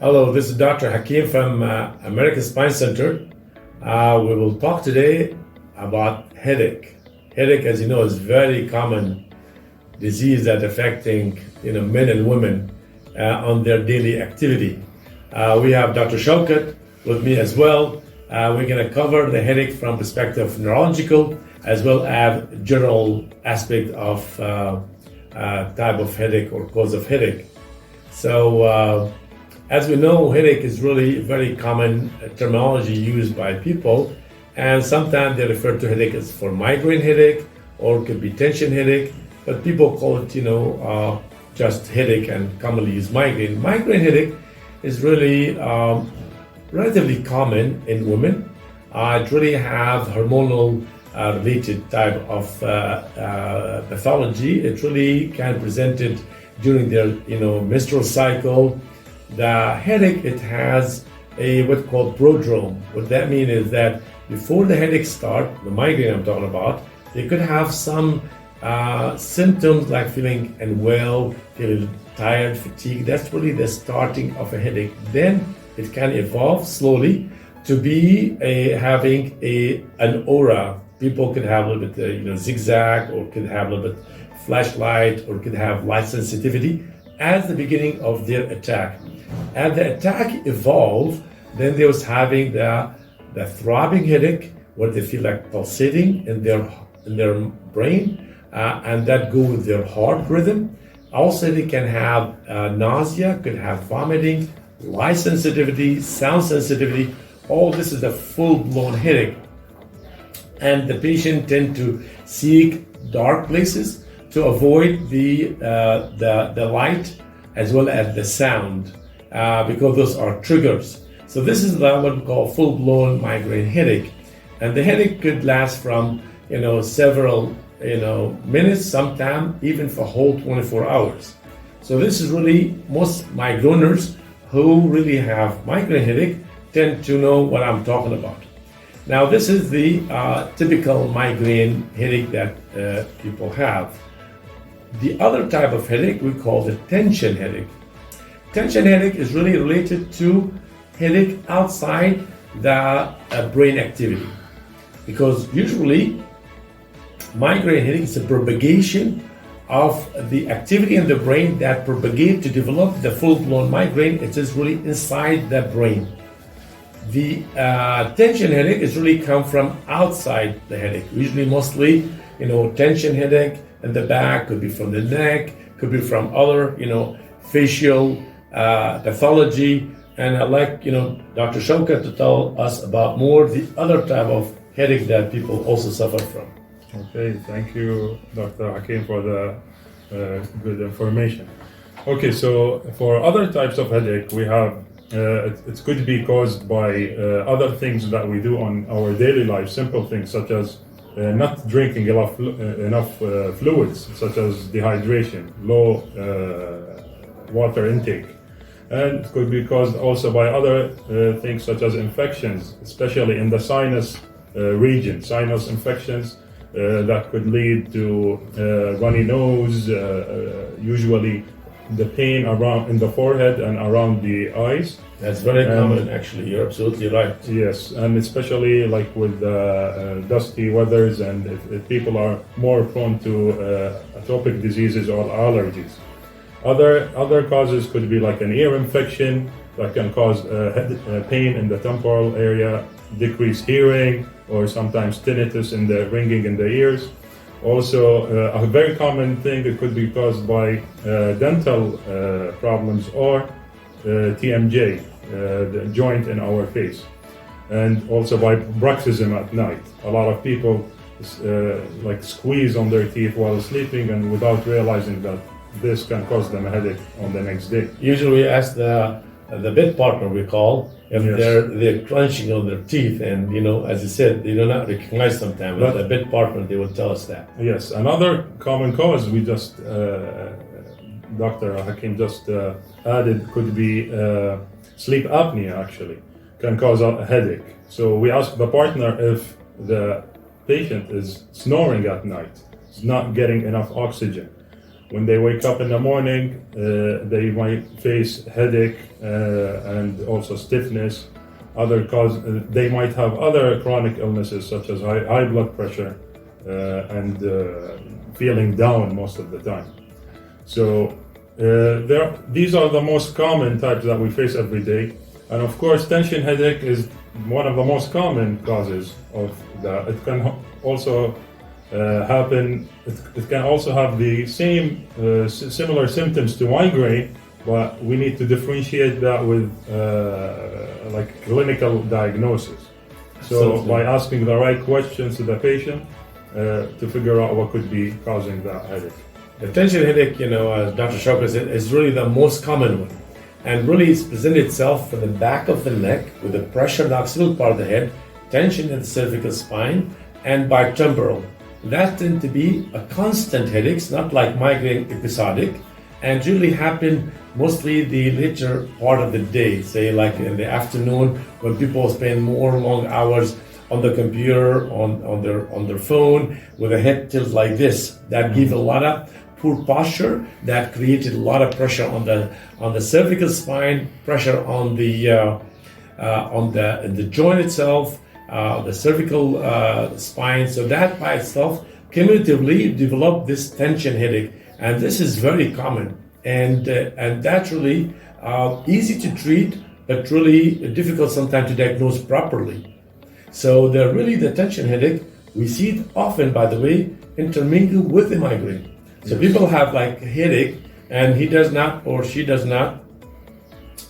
Hello, this is Dr. Hakim from American Spine Center. We will talk today about headache. Headache, as you know, is very common disease that affecting men and women on their daily activity. We have Dr. Shawkat with me as well. We're going to cover the headache from perspective of neurological as well as general aspect of type of headache or cause of headache. So as we know, headache is really very common terminology used by people, and sometimes they refer to headache as for migraine headache or it could be tension headache, but people call it just headache and commonly use migraine. Migraine headache is really relatively common in women. It really have hormonal related type of pathology. It really can present it during their menstrual cycle. The headache, it has a what's called prodrome. What that means is that before the headache start, the migraine I'm talking about, they could have some symptoms like feeling unwell, feeling tired, fatigued. That's really the starting of a headache. Then it can evolve slowly to be having an aura. People could have a little bit zigzag, or could have a little bit flashlight, or could have light sensitivity as the beginning of their attack. As the attack evolved, then they was having the throbbing headache, where they feel like pulsating in their brain, and that go with their heart rhythm. Also, they can have nausea, could have vomiting, light sensitivity, sound sensitivity. All this is a full-blown headache, and the patient tend to seek dark places to avoid the light as well as the sound, because those are triggers. So this is what we call full-blown migraine headache, and the headache could last from several minutes, sometimes even for whole 24 hours. So this is really most migraineurs who really have migraine headache tend to know what I'm talking about. Now this is the typical migraine headache that people have. The other type of headache we call the tension headache. Tension headache is really related to headache outside the brain activity, because usually migraine headache is a propagation of the activity in the brain that propagate to develop the full-blown migraine. It is really inside the brain. The tension headache is really come from outside the headache. Usually, mostly, tension headache in the back, could be from the neck, could be from other, facial pathology. And I'd like, Dr. Shawkat to tell us about more the other type of headache that people also suffer from. Okay, thank you, Dr. Hakim, for the good information. Okay, so for other types of headache, we have it could be caused by other things that we do on our daily life, simple things such as not drinking enough fluids, such as dehydration, low water intake. And it could be caused also by other things such as infections, especially in the sinus region, sinus infections that could lead to runny nose, usually the pain around in the forehead and around the eyes. That's very common, actually. You're absolutely right. Yes, and especially like with dusty weathers, and if people are more prone to atopic diseases or allergies. Other causes could be like an ear infection that can cause pain in the temporal area, decreased hearing, or sometimes tinnitus in the ringing in the ears. Also, a very common thing, it could be caused by dental problems or TMJ, the joint in our face, and also by bruxism at night. A lot of people like squeeze on their teeth while sleeping, and without realizing that this can cause them a headache on the next day. Usually we ask the bed partner, we call, if they're clenching on their teeth, and as you said, they do not recognize sometimes. But the bed partner, they will tell us that. Yes, another common cause we just Dr. Hakim just added could be sleep apnea. Actually, can cause a headache. So we ask the partner if the patient is snoring at night, is not getting enough oxygen, When they wake up in the morning, they might face headache and also stiffness. They might have other chronic illnesses such as high blood pressure and feeling down most of the time. So these are the most common types that we face every day. And of course, tension headache is one of the most common causes of that. It can also happen. It can also have the same similar symptoms to migraine, but we need to differentiate that with like clinical diagnosis. So Absolutely. by asking the right questions to the patient to figure out what could be causing that headache. The tension headache, as Dr. Shawkat said, is really the most common one. And really it's presented itself from the back of the neck with the pressure in the occipital part of the head, tension in the cervical spine, and bitemporal. That tend to be a constant headaches, not like migraine episodic, and really happen mostly the later part of the day, say like in the afternoon when people spend more long hours on the computer, on their phone, with a head tilt like this. That gives a lot of poor posture, that created a lot of pressure on the cervical spine, pressure on the joint itself, the cervical spine. So that by itself cumulatively developed this tension headache, and this is very common, and that's really easy to treat, but really difficult sometimes to diagnose properly. So the tension headache, we see it often, by the way, intermingled with the migraine. So people have like a headache, and he does not or she does not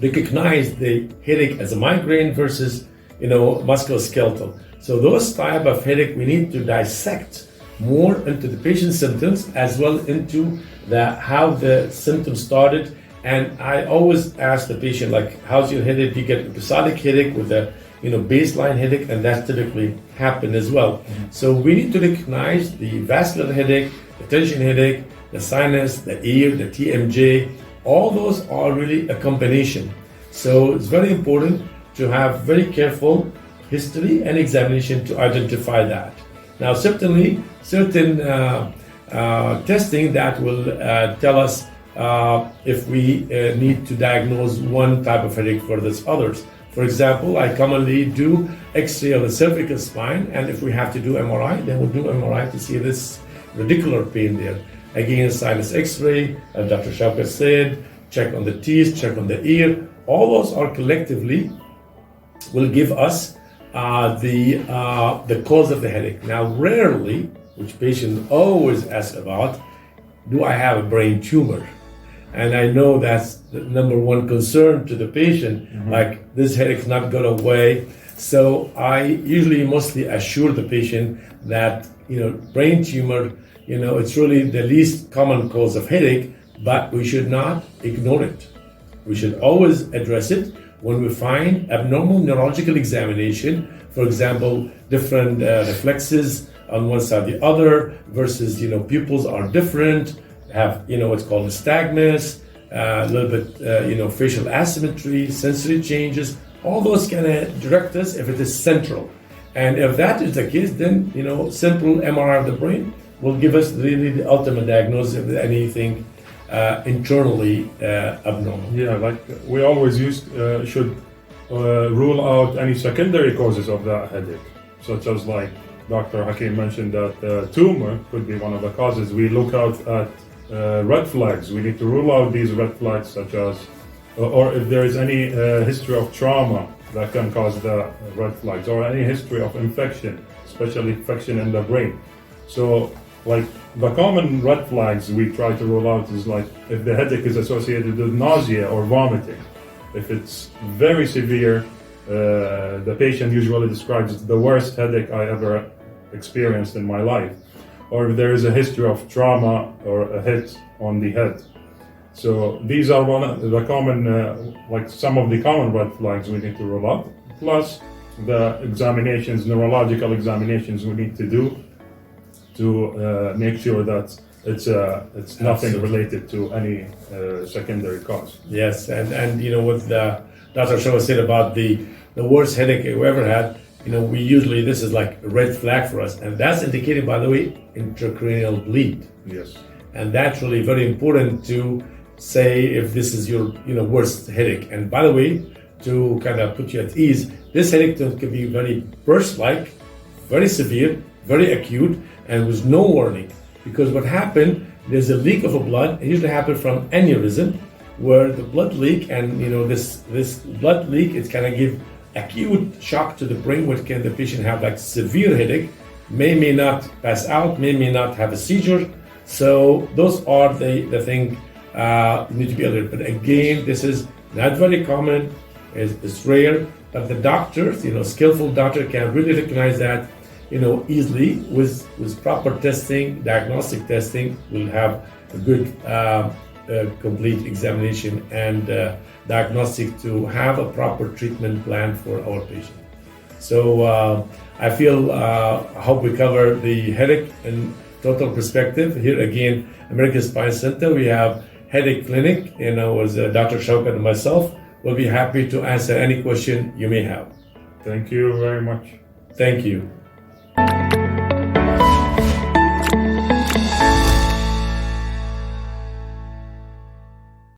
recognize the headache as a migraine versus musculoskeletal. So those type of headache, we need to dissect more into the patient's symptoms as well into how the symptoms started. And I always ask the patient, like, how's your headache? Do you get episodic headache with a baseline headache? And that typically happen as well. Mm-hmm. So we need to recognize the vascular headache, the tension headache, the sinus, the ear, the TMJ. All those are really a combination. So it's very important to have very careful history and examination to identify that. Now, certainly, certain testing that will tell us if we need to diagnose one type of headache versus others. For example, I commonly do X-ray of the cervical spine, and if we have to do MRI, then we'll do MRI to see this radicular pain there. Again, sinus X-ray, as Dr. Shawkat said, check on the teeth, check on the ear. All those are collectively will give us the cause of the headache. Now, rarely, which patients always ask about, do I have a brain tumor? And I know that's the number one concern to the patient, like this headache's not going away. So I usually mostly assure the patient that, brain tumor, it's really the least common cause of headache, but we should not ignore it. We should always address it when we find abnormal neurological examination, for example, different reflexes on one side or the other versus, pupils are different, have, what's called nystagmus, a little bit, facial asymmetry, sensory changes. All those can direct us if it is central. And if that is the case, then, simple MRI of the brain will give us really the ultimate diagnosis of anything internally abnormal. Yeah, like we always should rule out any secondary causes of that headache, such as like Dr. Hakim mentioned that tumor could be one of the causes. We look out at red flags. We need to rule out these red flags, such as, or if there is any history of trauma that can cause the red flags, or any history of infection, especially infection in the brain. So, like the common red flags we try to rule out is like if the headache is associated with nausea or vomiting. If it's very severe, the patient usually describes it the worst headache I ever experienced in my life. Or if there is a history of trauma or a hit on the head. So these are one of the common, like some of the common red flags we need to rule out. Plus the examinations, neurological examinations we need to do to make sure that it's nothing related to any secondary cause. Yes, and what Dr. Shawkat said about the worst headache you ever had, we usually, this is like a red flag for us, and that's indicated, by the way, intracranial bleed. Yes. and that's really very important to say if this is your worst headache. And by the way, to kind of put you at ease, this headache can be very burst-like, very severe, very acute, and with no warning. Because what happened, there's a leak of a blood. It usually happens from aneurysm, where the blood leak, and this blood leak, it's kind of give acute shock to the brain, which can the patient have like severe headache, may not pass out, may not have a seizure. So those are the thing need to be alert. But again, this is not very common. It's rare, but the doctors, skillful doctor can really recognize that, easily with proper testing, diagnostic testing. Will have a good complete examination and diagnostic to have a proper treatment plan for our patient. So I feel, I hope we cover the headache in total perspective. Here again, American Spine Center, we have headache clinic, with Dr. Shawkat and myself. We'll be happy to answer any question you may have. Thank you very much. Thank you.